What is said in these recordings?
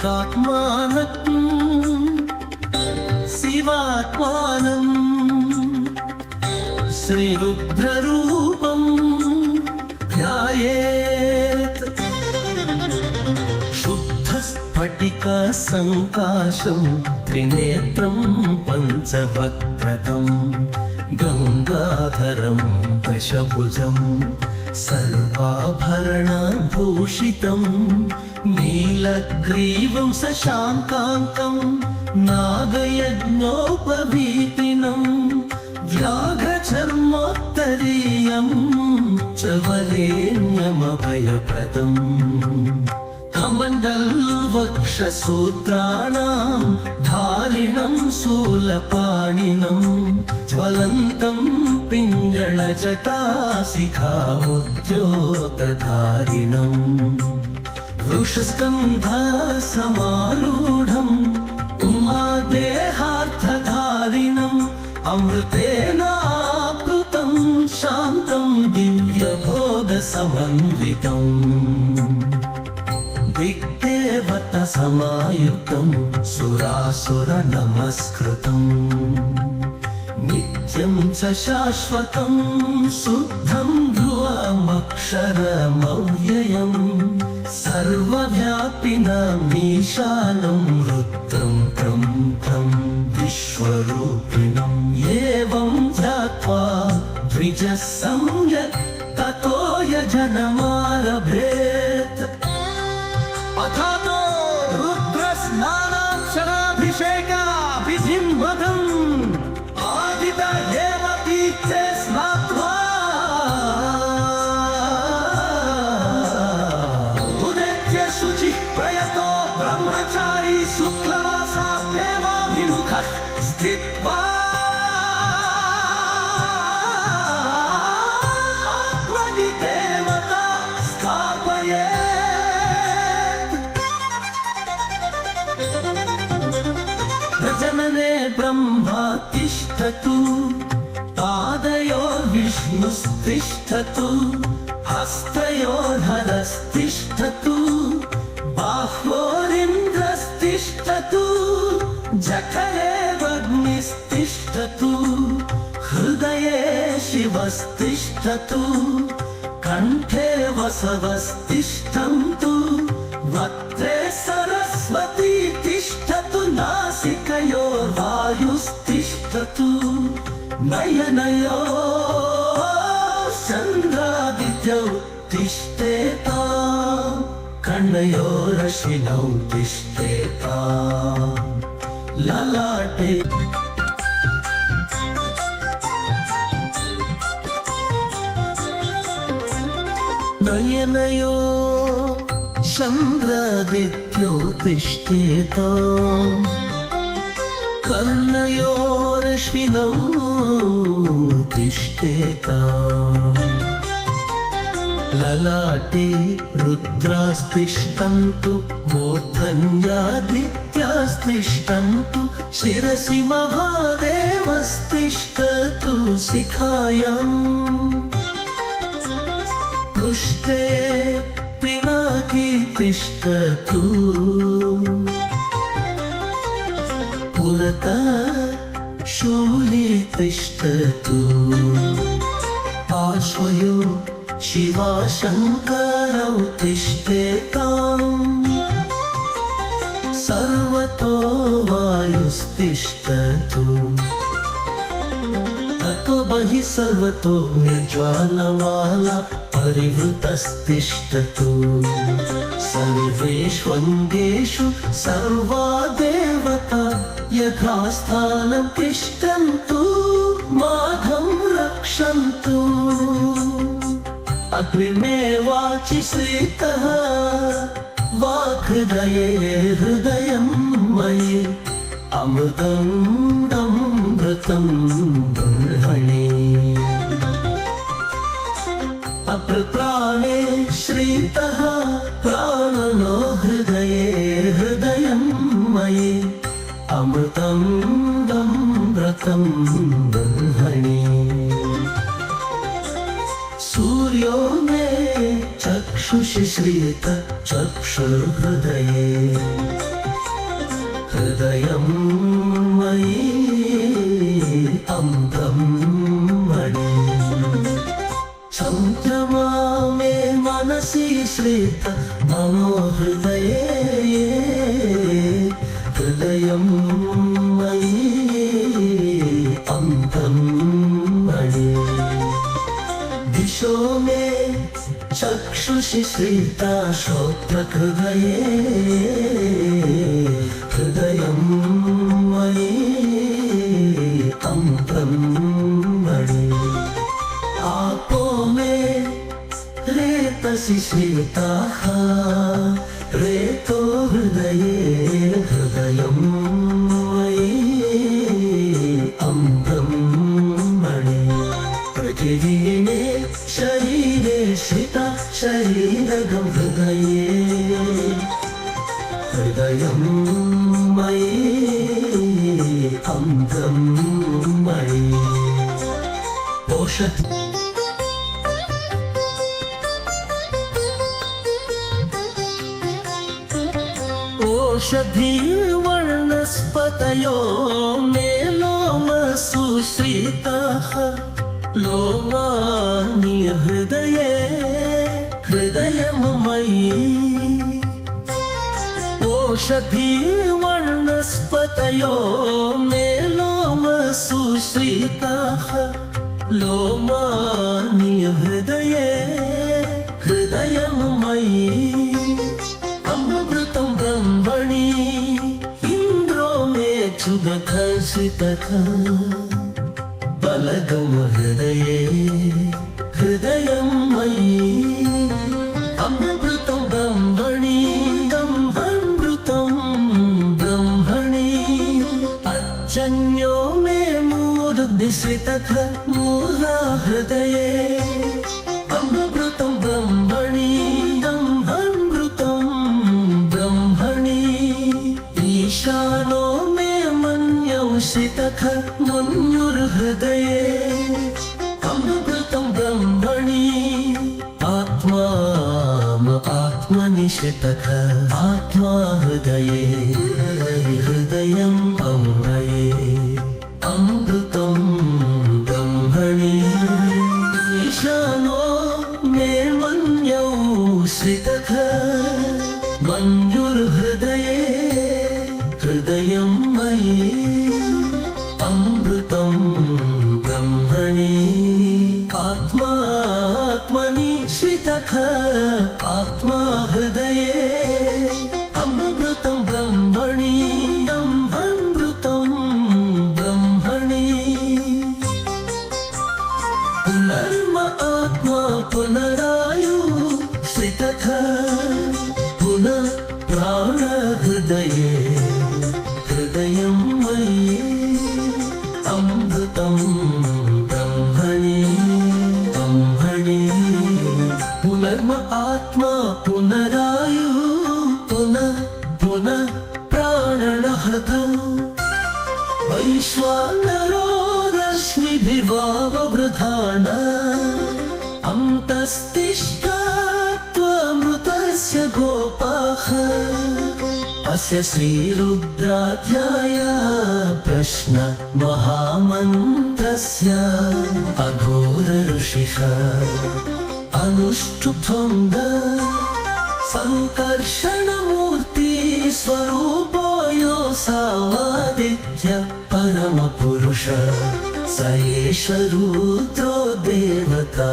ఏకాత్మానత్వం శివాత్మానం శ్రీరుద్రరూపం ధ్యాయేత్ శుద్ధస్ఫటిక సంకాశం త్రినేత్రం పంచవక్త్రకం గంగాధరం దశభుజం సర్వాభరణభూషితం నీలగ్రీవం శశాంకాంకం నాగయజ్ఞోపవీతినం వ్యాఘ్రచర్మోత్తరీయం చ వరేణ్యమభయప్రదం కమండలవక్షసూత్రాణం ధారిణం శూలపాణినం జ్వలంతం పింగళజటాశిఖాముద్యోతధారిణం వృషస్కంధసమారూఢం ఉమాదేహార్థధారిణం అమృతేనాప్లుతం శాంతం దివ్యభోగసమన్వితం దిగ్దేవత సమాయుక్తం సురాసుర నమస్కృతం నిత్యం చ శాశ్వతం శుద్ధం ధ్రువమక్షరమవ్యయం సర్వవ్యాపినమీశానం రుద్రం త్రం విశ్వరూపిణం ఏవం ధ్యాత్వా ద్విజः సంయత్ తతో యజనమారభేత్ అథాతో రుద్రస్నానాక్షరాభిషేకాభిధిం వదం ఆదిత ఏవ తీర్థే స్నాత్వా ఉదత్య శుచిః ప్రయతో బ్రహ్మచారీ శుక్లవాసాదేవాభిముఖః స్థిత్వా ఆత్మనిదేవతా స్థాపయేత్ ప్రజననే బ్రహ్మా తిష్టతు పాదయోర్విష్ణుస్తిష్టతు హస్తయోర్హరస్తిష్టతు బాహ్వోరింద్రస్తిష్టతు జఠరేవగ్నిస్తిష్టతు హృదయే శివస్తిష్టతు కంఠే వసవస్తిష్టంతు వక్త్రే సరస్వతీ తిష్టతు నాసికయోర్వాయుస్తిష్టతు నయనయో చంద్రాదిత్యౌ తిష్టేతా కర్ణయోరశ్వినౌ తిష్టేతా లలాటే నయనయో చంద్రాదిత్యౌ తిష్టేతా కర్ణయోరశ్వినౌ తిష్టేతా లలాటే రుద్రాస్తిష్టంతు మూర్ధన్యాదిత్యాస్తిష్టంతు శిరసి మహాదేవస్తిష్టతు శిఖాయాం పృష్ఠే పినాకీ తిష్టతు పురతః శూలీ తిష్టతు పార్శ్వయో శివా శంకరౌ తిష్టేతాం సర్వతో వాయుస్తిష్టతు తతో బహిః సర్వతో నిర్జ్వాలమాలా పరివృతస్తిష్టతు సర్వేష్వంగేషు సర్వా దేవతా యథాస్థానం తిష్టन्तు మాఘం రక్షन्तు అగ్నిమే వాచి శ్రీతః వాగ్హృదయే హృదయం మయి అమృతం అమృతం బ్రహ్మణి అప్రప్రాణే శ్రీతః ప్రాణనో హృదయే హృదయం మయి అమృతం అమృతం బ్రహ్మణి सूर्यो मे चक्षुषि श्रियत चक्षुर्हृदये हृदयं मयि अमृतं मणि चन्द्रमा मे मनसि श्रित मनो हृदये हृदयं मयि अमृतं मणि दिशो मे चक्षुषि श्रिता श्रोत्रहृदये हृदयं मयि अमृतं मणि आपो मे रेतसि श्रिताः रेतो हृदये हृदयं मयि अमृतं मणि प्रतिदिने शरीरे श्रिता शरीरगं हृदये हृदयं मयि अमृतं मणि पोषति औषधिर्वनस्पतयो मे लोमसुश्रिताः लोमानि हृदये हृदयं मयि औषधिर्वनस्पतयो मे लोमसुश्रिताः लोमानि हृदये हृदयं मयि अमृतं ब्रह्मणि इन्द्रो मे क्षुदखसितः बलगं हृदये हृदयं मयि अमृतं ब्रह्मणि अमृतं ब्रह्मणि अजन्यो मे मूर्धिश्रितः मूला हृदये अमृतं ब्रह्मणि अमृतं ब्रह्मणि ईशानो मे मन्यंसितः मन्युर्हृदये अमृतं ब्रह्मणि आत्मनिशितः आत्मा हृदये हृदयं अमृये अमृतं ब्रह्मणि ईशानो मे मन्यंसितः मन्युर्हृदये हृदयं मयि अमृतं ब्रह्मणि आत्मनि श्रितः आत्मा हृदये अमृतं ब्रह्मणि अमृतं ब्रह्मणि पुनर्म आत्मा पुनरायु श्रितः पुनः प्राण हृदये हृदयं मयि अमृतं ब्रह्मणि ब्रह्मणि पुनर्म आत्मा पुनरायु पुनः पुनः प्राणः वैश्वानरो रश्मिभिर्वाववृधान अन्तस्तिष्ठत्वमृतस्य गोपाः अस्य श्रीरुद्राध्याय प्रश्न महामन्त्रस्य अघोर ऋषिः अनुष्टुप्छन्द संकर्षणमूर्ति स्वरूपो योऽसावादित्य परमपुरुष स एष रुद्रो देवता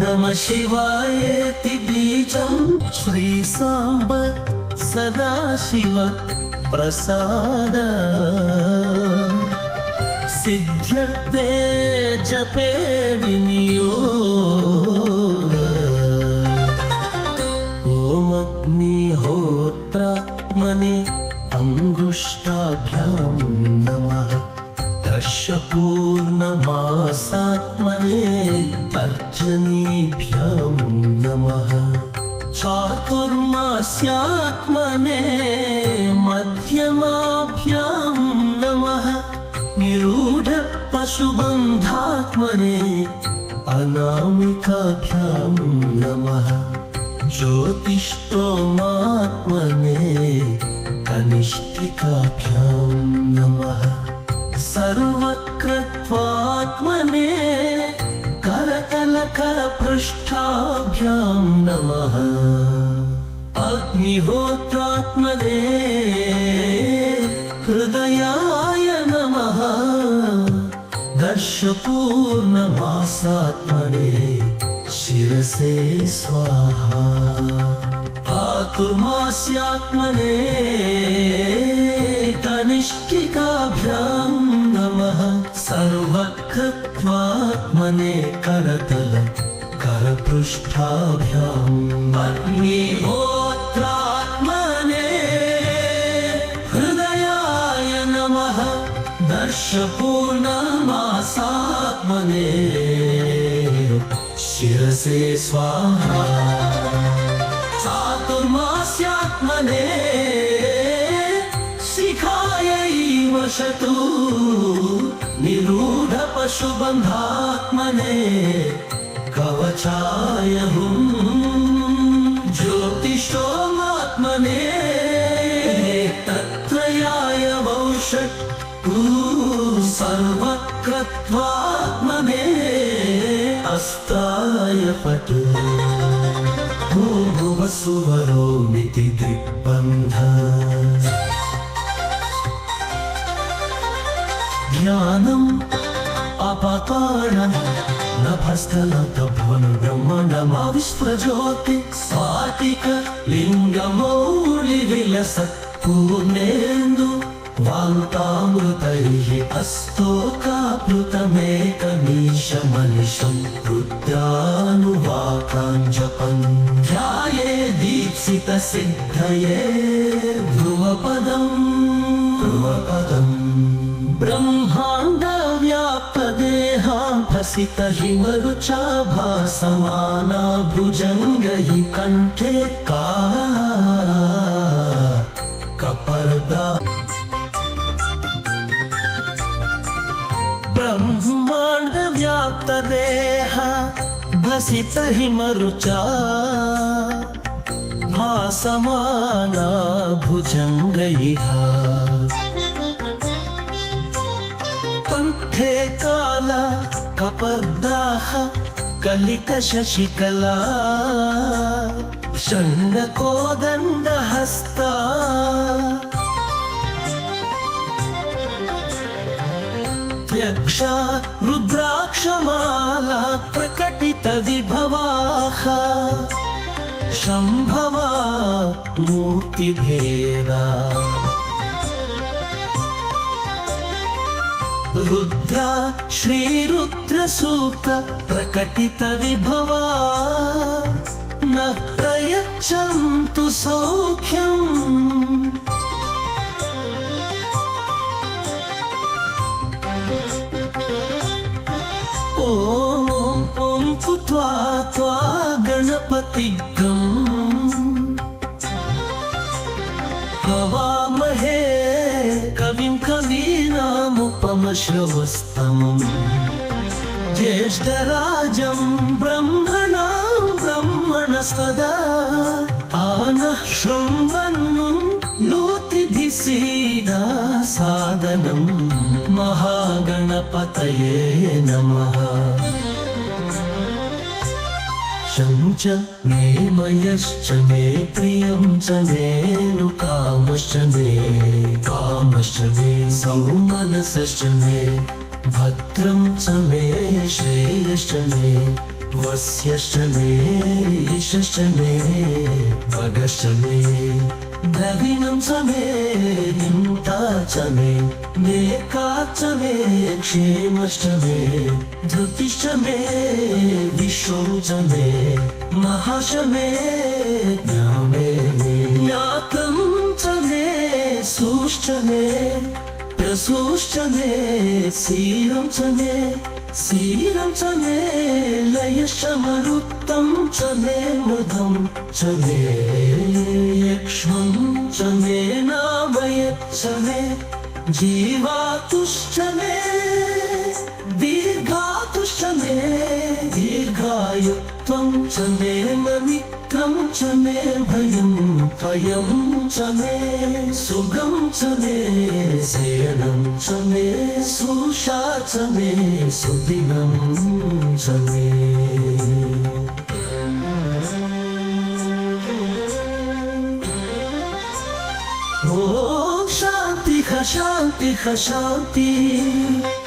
नमः शिवायेति बीजं श्रीसाम्ब सदाशिव प्रसाद सिद्ध्यर्थे जपे विनियोग ॐ अग्निहोत्रात्मने अङ्गुष्ठाभ्यां नमः दशपूर्णमासात्मने तर्जनीभ्यां नमः चातुर्मास्यात्मने मध्यमाभ्यां नमः निरूढपशुबन्धात्मने अनामिकाभ्यां नमः ज्योतिष्टोमात्मने कनिष्ठिकाभ्यां नमः सर्वकृत्वात्मने करतलकरपृष्ठाभ्यां नमः अग्निहोत्रात्मने हृदयाय नमः दर्शपूर्णमासात्मने शिरसे स्वाहा आतुर्मास्यात्मने कनिष्ठिकाभ्यां नमः सर्वकृत्वात्मने करपृष्ठाभ्यां अग्निहोत्रात्मने हृदयाय नमः दर्शपूर्णमासात्मने शिरसे स्वाहा चातुर्मास्यात्मने शिखायै वशतु निरूढपशुबन्धात्मने कवचाय हुं ज्योतिषोमात्मने तत्रयाय वौषट् सर्वकृत्वात्मने अस्ताय पटु भुवसुवरोमिति दिग्बन्ध ज्ञानम् अपकारणं नभस्थलतभुवन ब्रह्मणमाविस्वज्योति स्वातिक लिङ्गमौलिविलसत् पूर्णेन्दु वान्तामृतैः अस्तोकाप्लुतमेकमीशमनिशं रुद्रानुवाकाञ्जपन् ध्याये दीप्सितसिद्धये ध्रुवपदम् ब्रह्माण्डव्याप्तदेहाभसितहिमरुचा भासमाना भुजङ्गैः कण्ठे कपर्दा ब्रह्माण्डव्याप्तदेह भसितहिमरुचा भासमाना भुजङ्गैः कण्ठे काला कपर्दाः कलितशशिकला षण्डकोदण्डहस्ता यक्षा रुद्राक्षमाला प्रकटितविभवाः शम्भवा मूर्तिभेदा रुद्रा श्रीरुद्रसूक्त प्रकटितविभवा न प्रयच्छन्तु सौख्यम् ॐ त्वा गणपतिगं हवामहे कविं कवीनामुपमश्रवस्तमम् ज्येष्ठराजं ब्रह्मणस्पदा आनः शृण्वन्नु नोतिधिसीदा सादनं महागणपतये नमः शञ्च मे मयश्च मे प्रियं च मेनुकामश्च मे सौमनसश्च मे भद्रं च मे श्रेयश्च मे वस्यश्च मे ईशश्च मे भगश्च मे दविनं च मे निन्ता च मे मेका च मे क्षेमश्च मे धृतिश्च मे विश्वं च मे महाश मे ज्ञातं च मे सुश्च मे प्रसूश्च मे सीरं च मे लयश्च मरुत्तं च मे मृदं च मे यक्ष्मं च मे नामयच्च मे जीवातुश्च मे दीर्घातुश्च मे दीर्घायुत्वं च मे मित्रं च मे भयं त्वयं च मे सुगं च मे शयनं च मे सुषा च मे सुदिनं च मे शान्तिः शान्तिः शान्तिः